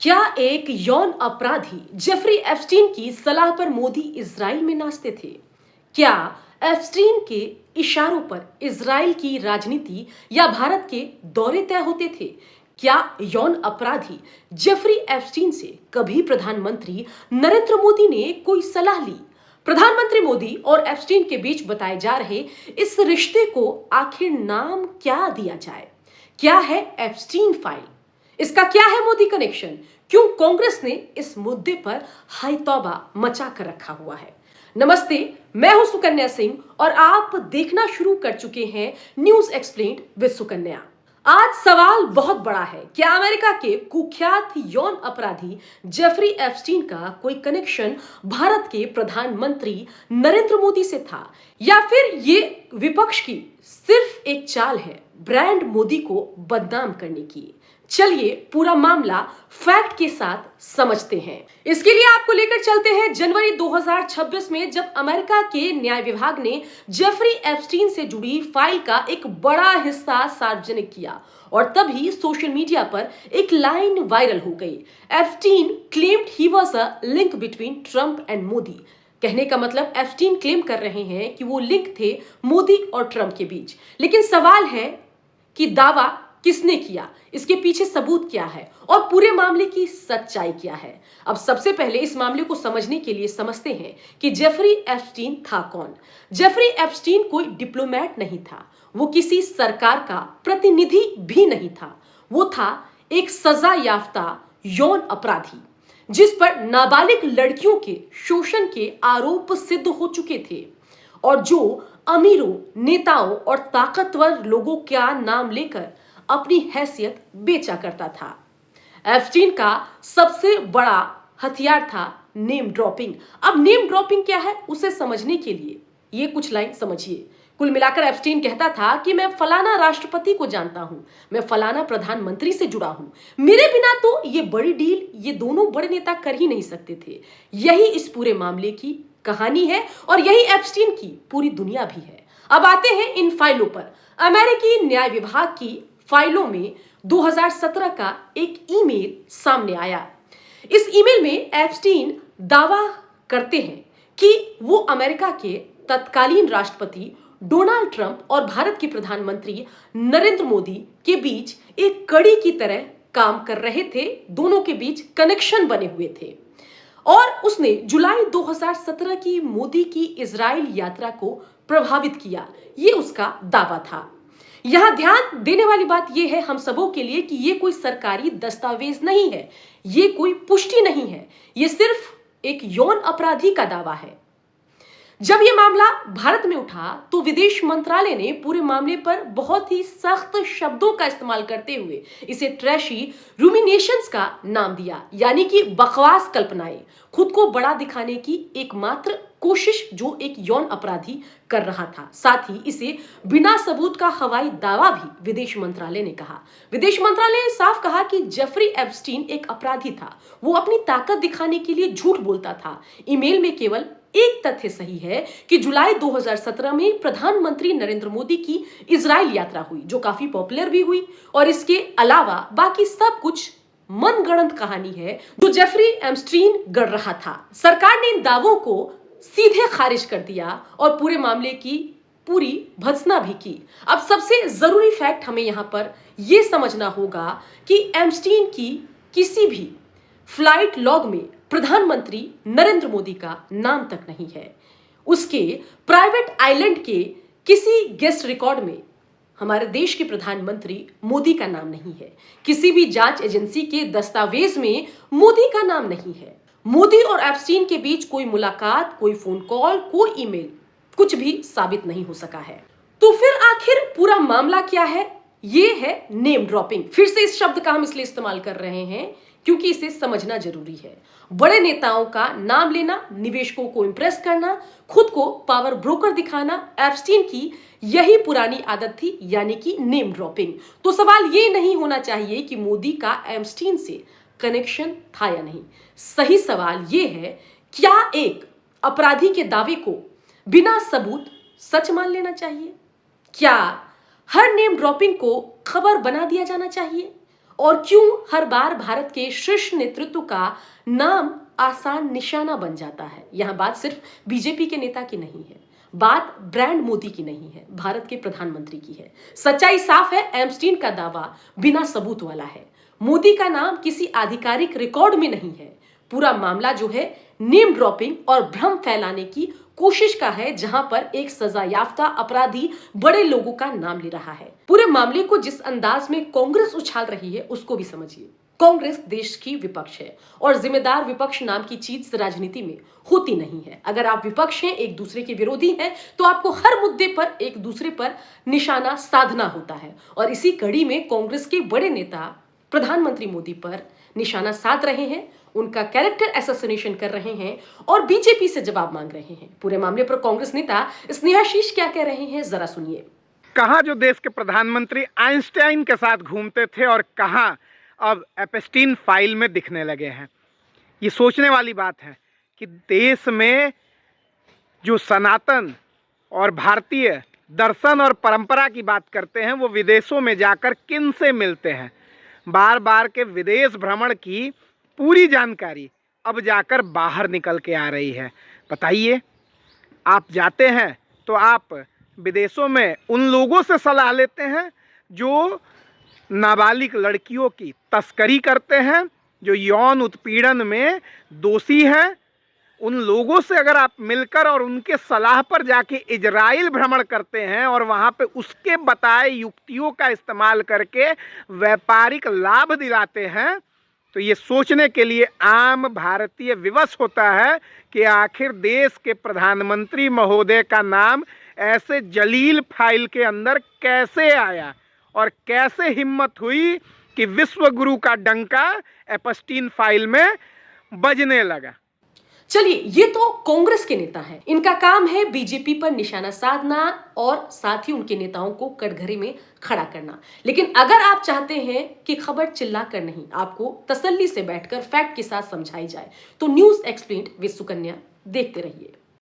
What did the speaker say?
क्या एक यौन अपराधी जेफरी एप्स्टीन की सलाह पर मोदी इजराइल में नाचते थे? क्या एप्स्टीन के इशारों पर इजराइल की राजनीति या भारत के दौरे तय होते थे? क्या यौन अपराधी जेफरी एप्स्टीन से कभी प्रधानमंत्री नरेंद्र मोदी ने कोई सलाह ली? प्रधानमंत्री मोदी और एप्स्टीन के बीच बताए जा रहे इस रिश्ते को आखिर नाम क्या दिया जाए? क्या है एप्स्टीन फाइल? इसका क्या है मोदी कनेक्शन? क्यों कांग्रेस ने इस मुद्दे पर हाय तौबा मचा कर रखा हुआ है? नमस्ते, मैं हूं सुकन्या सिंह और आप देखना शुरू कर चुके हैं न्यूज एक्सप्लेन्ड विद सुकन्या। आज सवाल बहुत बड़ा है, क्या अमेरिका के कुख्यात यौन अपराधी जेफरी एप्स्टीन का कोई कनेक्शन भारत के प्रधानमंत्री नरेंद्र मोदी से था, या फिर ये विपक्ष की सिर्फ एक चाल है ब्रांड मोदी को बदनाम करने की? चलिए पूरा मामला फैक्ट के साथ समझते हैं। इसके लिए आपको लेकर चलते हैं जनवरी 2026 में, जब अमेरिका के न्याय विभाग ने जेफरी एप्स्टीन से जुड़ी फाइल का एक बड़ा हिस्सा सार्वजनिक किया और तभी सोशल मीडिया पर एक लाइन वायरल हो गई। Epstein claimed he was a link between Trump and Modi. कहने का मतलब एप्स्टीन क्लेम कर रहे हैं कि वो लिंक थे मोदी और ट्रंप के बीच। लेकिन सवाल है कि दावा किसने किया, इसके पीछे सबूत क्या है और पूरे मामले की सच्चाई क्या है? अब सबसे पहले इस मामले को समझने के लिए समझते हैं कि जेफरी एप्स्टीन था कौन। जेफरी एप्स्टीन कोई डिप्लोमेट नहीं था, वो किसी सरकार का प्रतिनिधि भी नहीं था। वो था एक सजा याफ्ता यौन अपराधी जिस पर नाबालिग लड़कियों के शोषण के आरोप सिद्ध हो चुके थे और जो अमीरों, नेताओं और ताकतवर लोगों का नाम लेकर अपनी हैसियत बेचा करता था। एप्स्टीन का सबसे बड़ा हथियार था नेम ड्रॉपिंग। अब नेम ड्रॉपिंग क्या है उसे समझने के लिए ये कुछ लाइन समझिए। कुल मिलाकर एप्स्टीन कहता था कि मैं फलाना राष्ट्रपति को जानता हूं, मैं फलाना प्रधानमंत्री से जुड़ा हूं, मेरे बिना तो ये बड़ी डील ये दोनों बड़े नेता कर ही नहीं सकते थे। यही इस पूरे मामले की कहानी है और यही एप्स्टीन की पूरी दुनिया भी है। अब आते हैं इन फाइलों पर। अमेरिकी न्याय विभाग की फाइलों में 2017 का एक ईमेल सामने आया। इस ईमेल में एप्स्टीन दावा करते हैं कि वो अमेरिका के तत्कालीन राष्ट्रपति डोनाल्ड ट्रंप और भारत के प्रधानमंत्री नरेंद्र मोदी के बीच एक कड़ी की तरह काम कर रहे थे, दोनों के बीच कनेक्शन बने हुए थे और उसने जुलाई 2017 की मोदी की इजराइल यात्रा को प्रभावित किया। ये उसका दावा था। यहां ध्यान देने वाली बात यह है हम सबों के लिए कि यह कोई सरकारी दस्तावेज नहीं है, यह कोई पुष्टि नहीं है, यह सिर्फ एक यौन अपराधी का दावा है। जब यह मामला भारत में उठा तो विदेश मंत्रालय ने पूरे मामले पर बहुत ही सख्त शब्दों का इस्तेमाल करते हुए इसे ट्रैशी रूमिनेशंस का नाम दिया, यानी कि बकवास कल्पनाएं, खुद को बड़ा दिखाने की एकमात्र कोशिश जो एक यौन अपराधी कर रहा था। साथ ही इसे बिना सबूत का हवाई दावा भी विदेश मंत्रालय ने कहा। विदेश मंत्रालय ने साफ कहा कि जेफरी एप्स्टीन एक अपराधी था, वो अपनी ताकत दिखाने के लिए झूठ बोलता था। ईमेल में केवल एक तथ्य सही है कि जुलाई 2017 में प्रधानमंत्री नरेंद्र मोदी की इजराइल यात्रा हुई, जो काफी पॉपुलर भी हुई, और इसके अलावा बाकी सब कुछ मनगढ़ंत कहानी है जो जेफरी एप्स्टीन गढ़ रहा था। सरकार ने इन दावों को सीधे खारिज कर दिया और पूरे मामले की पूरी भत्सना भी की। अब सबसे जरूरी फैक्ट हमें यहां पर यह समझना होगा कि एप्स्टीन की किसी भी फ्लाइट लॉग में प्रधानमंत्री नरेंद्र मोदी का नाम तक नहीं है। उसके प्राइवेट आइलैंड के किसी गेस्ट रिकॉर्ड में हमारे देश के प्रधानमंत्री मोदी का नाम नहीं है। किसी भी जांच एजेंसी के दस्तावेज में मोदी का नाम नहीं है। मोदी और एप्स्टीन के बीच कोई मुलाकात, कोई फोन कॉल, कोई ईमेल, कुछ भी साबित नहीं हो सका है। तो फिर आखिर पूरा मामला क्या है? ये है नेम ड्रॉपिंग। फिर से इस शब्द का हम इसलिए इस्तेमाल कर रहे हैं क्योंकि इसे समझना जरूरी है। बड़े नेताओं का नाम लेना, निवेशकों को इंप्रेस करना, खुद को पावर ब्रोकर दिखाना, एप्स्टीन की यही पुरानी आदत थी, यानी कि नेम ड्रॉपिंग। तो सवाल ये नहीं होना चाहिए कि मोदी का एप्स्टीन से कनेक्शन था या नहीं। सही सवाल यह है, क्या एक अपराधी के दावे को बिना सबूत सच मान लेना चाहिए? क्या हर नेम ड्रॉपिंग को खबर बना दिया जाना चाहिए? और क्यों हर बार भारत के शीर्ष नेतृत्व का नाम आसान निशाना बन जाता है। यह बात सिर्फ बीजेपी के नेता की नहीं है, बात ब्रांड मोदी की नहीं है, भारत के प्रधानमंत्री की है। सच्चाई साफ है, एप्स्टीन का दावा बिना सबूत वाला है। मोदी का नाम किसी आधिकारिक रिकॉर्ड में नहीं है। पूरा मामला जो है नेम ड्रॉपिंग और भ्रम फैलाने की कोशिश का है, जहां पर एक सजायाफ्ता अपराधी बड़े लोगों का नाम ले रहा है। पूरे मामले को जिस अंदाज में कांग्रेस उछाल रही है उसको भी समझिए। कांग्रेस देश की विपक्ष है और जिम्मेदार विपक्ष नाम की चीज राजनीति में होती नहीं है। अगर आप विपक्ष हैं, एक दूसरे के विरोधी हैं, तो आपको हर मुद्दे पर एक दूसरे पर निशाना साधना होता है। और इसी कड़ी में कांग्रेस के बड़े नेता प्रधानमंत्री मोदी पर निशाना साध रहे हैं, उनका कैरेक्टर असैसिनेशन कर रहे हैं और बीजेपी से जवाब मांग रहे हैं। पूरे मामले पर कांग्रेस नेता स्नेहाशीष क्या कह रहे हैं, जरा सुनिए। कहां जो देश के प्रधानमंत्री आइंस्टाइन के साथ घूमते थे और कहां अब एप्स्टीन फाइल में दिखने लगे हैं। ये सोचने वाली बात है कि देश में जो सनातन और भारतीय दर्शन और परंपरा की बात करते हैं वो विदेशों में जाकर किन से मिलते हैं। बार बार के विदेश भ्रमण की पूरी जानकारी अब जाकर बाहर निकल के आ रही है। बताइए, आप जाते हैं तो आप विदेशों में उन लोगों से सलाह लेते हैं जो नाबालिग लड़कियों की तस्करी करते हैं, जो यौन उत्पीड़न में दोषी हैं। उन लोगों से अगर आप मिलकर और उनके सलाह पर जाके इजराइल भ्रमण करते हैं और वहाँ पे उसके बताए युक्तियों का इस्तेमाल करके व्यापारिक लाभ दिलाते हैं, तो ये सोचने के लिए आम भारतीय विवश होता है कि आखिर देश के प्रधानमंत्री महोदय का नाम ऐसे जलील फाइल के अंदर कैसे आया और कैसे हिम्मत हुई कि विश्व गुरु का डंका एप्स्टीन फाइल में बजने लगा। चलिए, ये तो कांग्रेस के नेता हैं, इनका काम है बीजेपी पर निशाना साधना और साथ ही उनके नेताओं को कटघरे में खड़ा करना। लेकिन अगर आप चाहते हैं कि खबर चिल्ला कर नहीं, आपको तसल्ली से बैठकर फैक्ट के साथ समझाई जाए, तो न्यूज़ एक्सप्लेन्ड विद सुकन्या देखते रहिए।